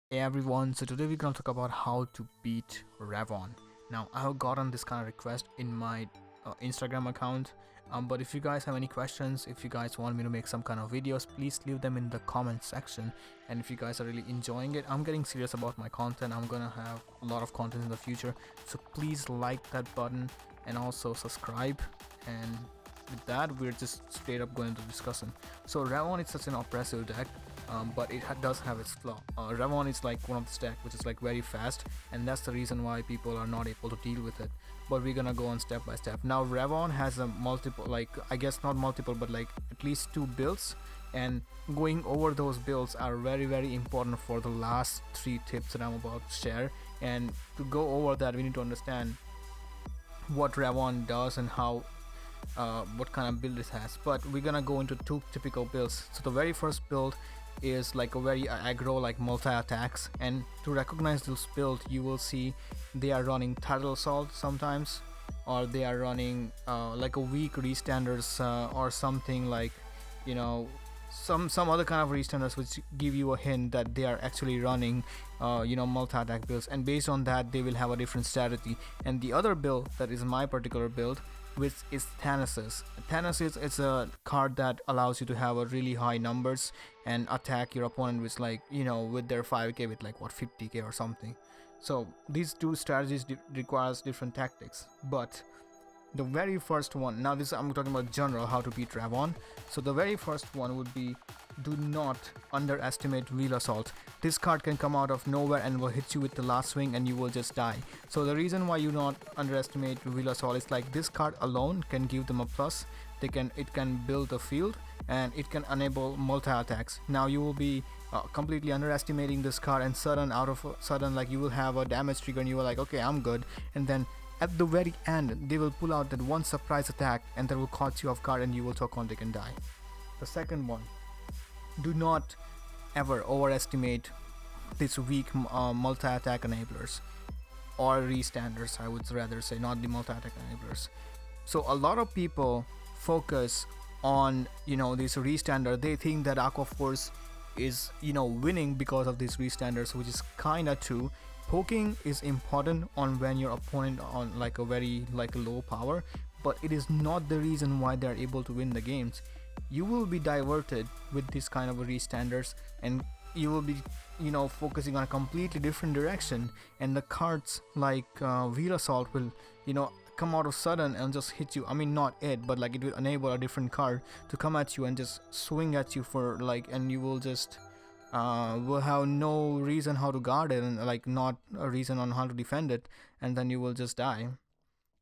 Hey everyone, so today we're gonna talk about how to beat Revonn. Now, I have gotten this kind of request in my Instagram account, but if you guys have any questions, if you guys want me to make some kind of videos, please leave them in the comment section. And if you guys are really enjoying it, I'm getting serious about my content. I'm gonna have a lot of content in the future, so please like that button and also subscribe. And with that, we're just straight up going to discussion. So Revonn is such an oppressive deck, but it does have its flaw. Revonn is like one of the deck which is like very fast, and that's the reason why people are not able to deal with it. But we're gonna go on step by step. Now Revonn has a multiple, like I guess not multiple, but like at least two builds, and going over those builds are very important for the last three tips that I'm about to share. And to go over that, we need to understand what Revonn does and how what kind of build it has. But we're gonna go into two typical builds. So the very first build is like a very aggro, like multi attacks, and to recognize this build you will see they are running Tidal Assault sometimes, or they are running like a weak restanders, or something like, you know, some other kind of restanders which give you a hint that they are actually running multi-attack builds, and based on that they will have a different strategy. And the other build that is my particular build, which is Thanasis. Thanasis is a card that allows you to have a really high numbers and attack your opponent with, like, you know, with their 5k with like what 50k or something. So these two strategies requires different tactics, but the very first one, now this I'm talking about general how to beat Revonn. So the very first one would be, do not underestimate Wheel Assault. This card can come out of nowhere and will hit you with the last swing and you will just die. So the reason why you not underestimate Wheel Assault is like this card alone can give them a plus. It can build the field, and it can enable multi attacks. Now you will be completely underestimating this card, and out of sudden, like, you will have a damage trigger and you are like, okay, I'm good, and then at the very end they will pull out that one surprise attack and that will catch you off guard and you will talk on, they can die. The second one, do not ever overestimate these weak multi-attack enablers, or restanders I would rather say, not the multi-attack enablers. So a lot of people focus on, this restander. They think that Aqua Force is, winning because of these restanders, which is kinda true. Poking is important on when your opponent on like a very low power, but it is not the reason why they are able to win the games. You will be diverted with this kind of restanders, and you will be focusing on a completely different direction, and the cards like Wheel Assault will come out of sudden and just hit you. I mean, not it, but like it will enable a different card to come at you and just swing at you for like, and you will just will have no reason how to guard it, and like not a reason on how to defend it, and then you will just die.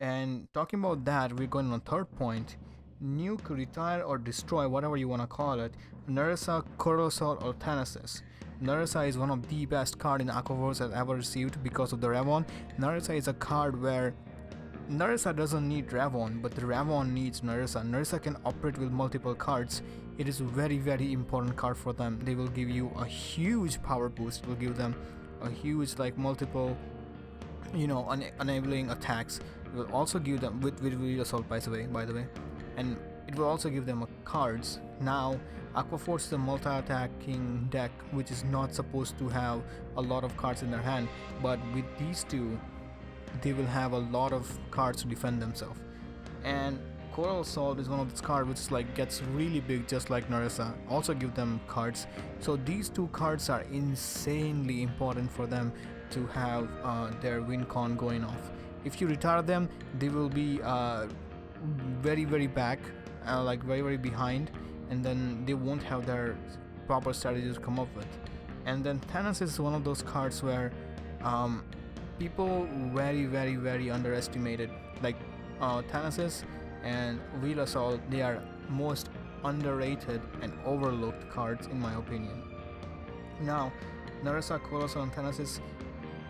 And talking about that, we're going on third point: nuke, retire, or destroy, whatever you want to call it, Narissa, Corosol, or Thanasis. Narissa is one of the best card in Aquaverse I've ever received because of the Revonn. Narissa is a card where Narissa doesn't need Revonn, but the Revonn needs Narissa. Narissa can operate with multiple cards. It is a very important card for them. They will give you a huge power boost. It will give them a huge multiple enabling attacks. It will also give them with Wheel Assault, by the way, and it will also give them cards. Now Aquaforce is a multi-attacking deck which is not supposed to have a lot of cards in their hand, but with these two they will have a lot of cards to defend themselves. And Coral Assault is one of these cards which is like gets really big, just like Narissa, also give them cards. So these two cards are insanely important for them to have their win con going off. If you retire them, they will be very back, like very behind, and then they won't have their proper strategies to come up with. And then Thanos is one of those cards where people very underestimated. Like Thanasis and Wheel Assault, they are most underrated and overlooked cards in my opinion. Now Narissa, Colossal, and Thanasis,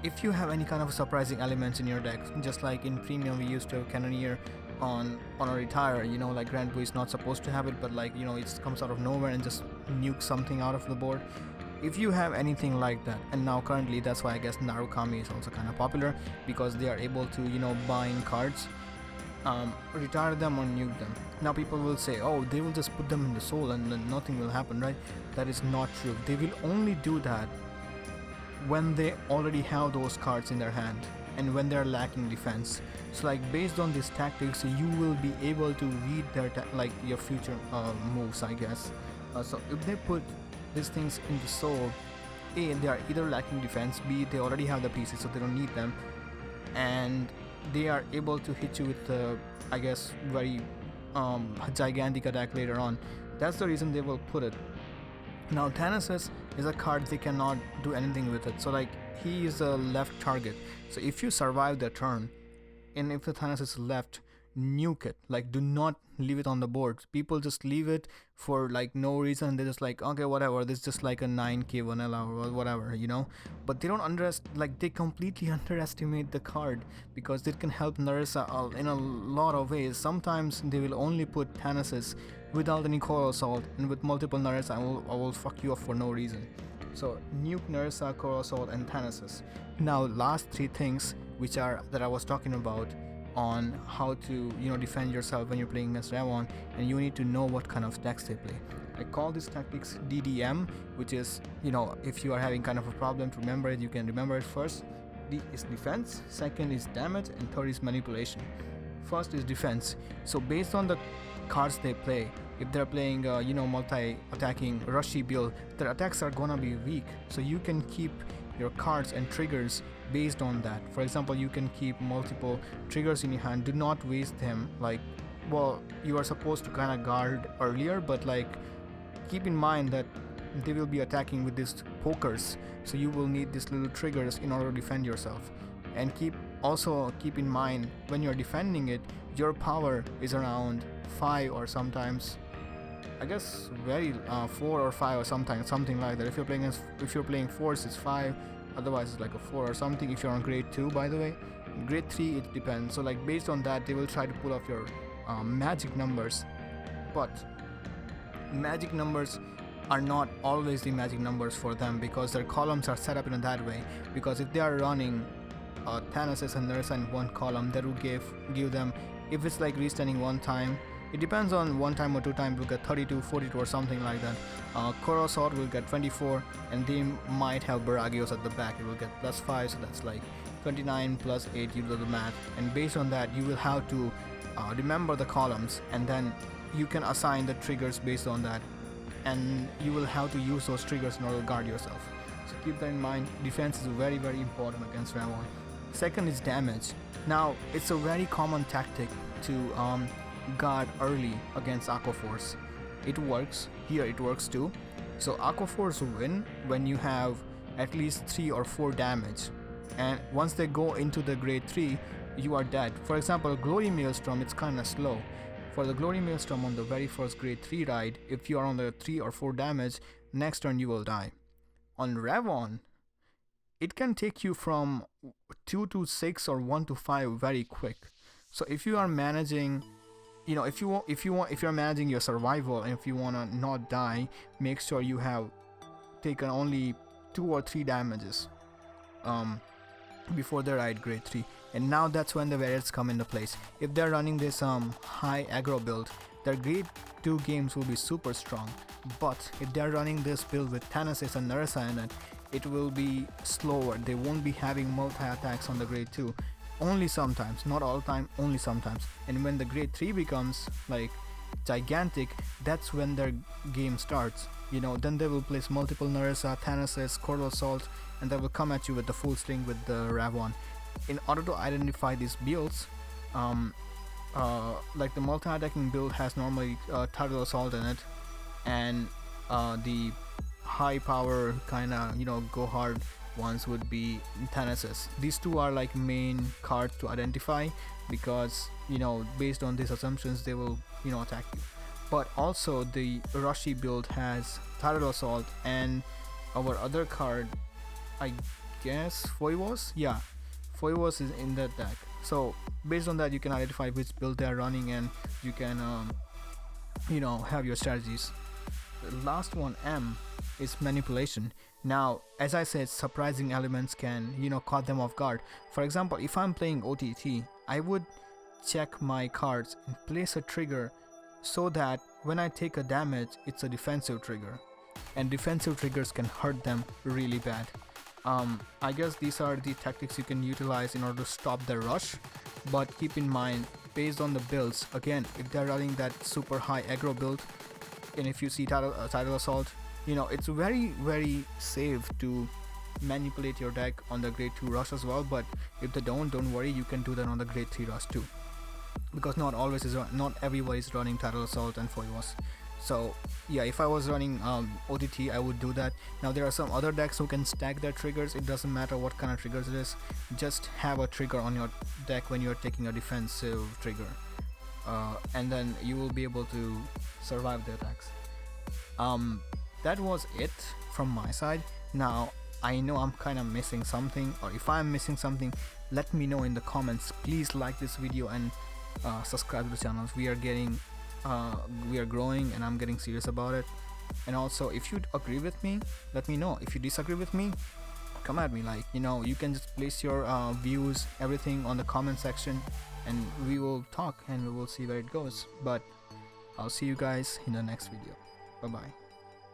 if you have any kind of surprising elements in your deck, just like in Premium we used to have Cannoneer on a retire, like Grand Blue is not supposed to have it, but like it comes out of nowhere and just nuke something out of the board. If you have anything like that, and now currently that's why I guess Narukami is also kind of popular, because they are able to bind cards, retire them or nuke them. Now people will say, oh, they will just put them in the soul and then nothing will happen, right? That is not true. They will only do that when they already have those cards in their hand and when they're lacking defense. So like based on these tactics, you will be able to read their like your future moves, I guess. So if they put these things into soul, A, they are either lacking defense, B, they already have the pieces so they don't need them, and they are able to hit you with the, I guess, very gigantic attack later on. That's the reason they will put it. Now Thanasis is a card they cannot do anything with it, so like he is a left target. So if you survive the turn, and if the Thanasis is left, nuke it. Like do not leave it on the board. People just leave it for like no reason. They're just like, okay, whatever, this is just like a 9k vanilla or whatever, you know. But they don't they completely underestimate the card, because it can help Narissa in a lot of ways. Sometimes they will only put Thanasis without any Coral Assault, and with multiple Narissa I will fuck you up for no reason. So nuke, Narissa, Coral Assault, and Thanasis. Now last three things that I was talking about on how to defend yourself when you're playing against Revonn, and you need to know what kind of decks they play. I call these tactics DDM, which is, if you are having kind of a problem to remember it, you can remember it. First is defense, second is damage, and third is manipulation. First is defense. So based on the cards they play, if they're playing multi-attacking rushy build, their attacks are gonna be weak, so you can keep your cards and triggers based on that. For example, you can keep multiple triggers in your hand. Do not waste them. Like, well, you are supposed to kind of guard earlier, but like keep in mind that they will be attacking with these pokers, so you will need these little triggers in order to defend yourself. And keep in mind, when you're defending it, your power is around 5, or sometimes I guess 4 or 5 or something like that. If you're playing force, it's 5, otherwise it's like a 4 or something. If you're on grade 2, by the way, grade 3 it depends. So like based on that, they will try to pull off your magic numbers, but magic numbers are not always the magic numbers for them, because their columns are set up in that way. Because if they are running Thanasis and Narissa in one column, that will give them, if it's like restunning one time, it depends on one time or two times, will get 32, 42 or something like that. Coral Assault will get 24, and they might have Baragios at the back. It will get +5, so that's like 29 plus 8, you do the math. And based on that, you will have to remember the columns, and then you can assign the triggers based on that. And you will have to use those triggers in order to guard yourself. So keep that in mind. Defense is very, very important against Revonn. Second is damage. Now, it's a very common tactic to guard early against Aquaforce. It works here, it works too. So Aquaforce win when you have at least 3 or 4 damage, and once they go into the grade 3, you are dead. For example, Glory Maelstrom, it's kinda slow. For the Glory Maelstrom on the very first grade 3 ride, if you are on the 3 or 4 damage, next turn you will die. On Revonn, it can take you from 2 to 6 or 1 to 5 very quick. So if you are managing, if you're managing your survival, and if you wanna not die, make sure you have taken only 2 or 3 damages before they ride grade 3. And now that's when the variants come into place. If they're running this high aggro build, their grade 2 games will be super strong. But if they're running this build with Thanasis and Narissa in it, it will be slower. They won't be having multi-attacks on the grade 2. Only sometimes, not all the time, only sometimes. And when the grade 3 becomes like gigantic, that's when their game starts. Then they will place multiple Narissa, Thanasis, Coral Assault, and they will come at you with the full string with the Revonn. In order to identify these builds, like the multi-attacking build has normally Untitled Assault in it, and the high power kinda go hard ones would be Thanasis. These two are like main cards to identify, because based on these assumptions they will attack you. But also the rushy build has Untitled Assault, and our other card, I guess Foivos, yeah, Foivos is in that deck. So based on that, you can identify which build they are running, and you can have your strategies. The last one, M, is manipulation. Now, as I said, surprising elements can caught them off guard. For example, if I'm playing OTT, I would check my cards and place a trigger so that when I take a damage, it's a defensive trigger, and defensive triggers can hurt them really bad. I guess these are the tactics you can utilize in order to stop the rush, but keep in mind, based on the builds, again, if they're running that super high aggro build, and if you see title assault, you know, it's very safe to manipulate your deck on the grade 2 rush as well. But if they don't worry, you can do that on the grade 3 rush too, because not everybody is running title assault and Foyos. So yeah, if I was running OTT, I would do that. Now there are some other decks who can stack their triggers. It doesn't matter what kind of triggers it is, just have a trigger on your deck when you're taking a defensive trigger, and then you will be able to survive the attacks. That was it from my side. Now I know I'm kind of missing something, or if I'm missing something, let me know in the comments. Please like this video and subscribe to the channel. We are growing, and I'm getting serious about it. And also, if you agree with me, let me know. If you disagree with me, come at me. Like, you know, you can just place your views, everything on the comment section, and we will talk and we will see where it goes. But I'll see you guys in the next video. Bye bye.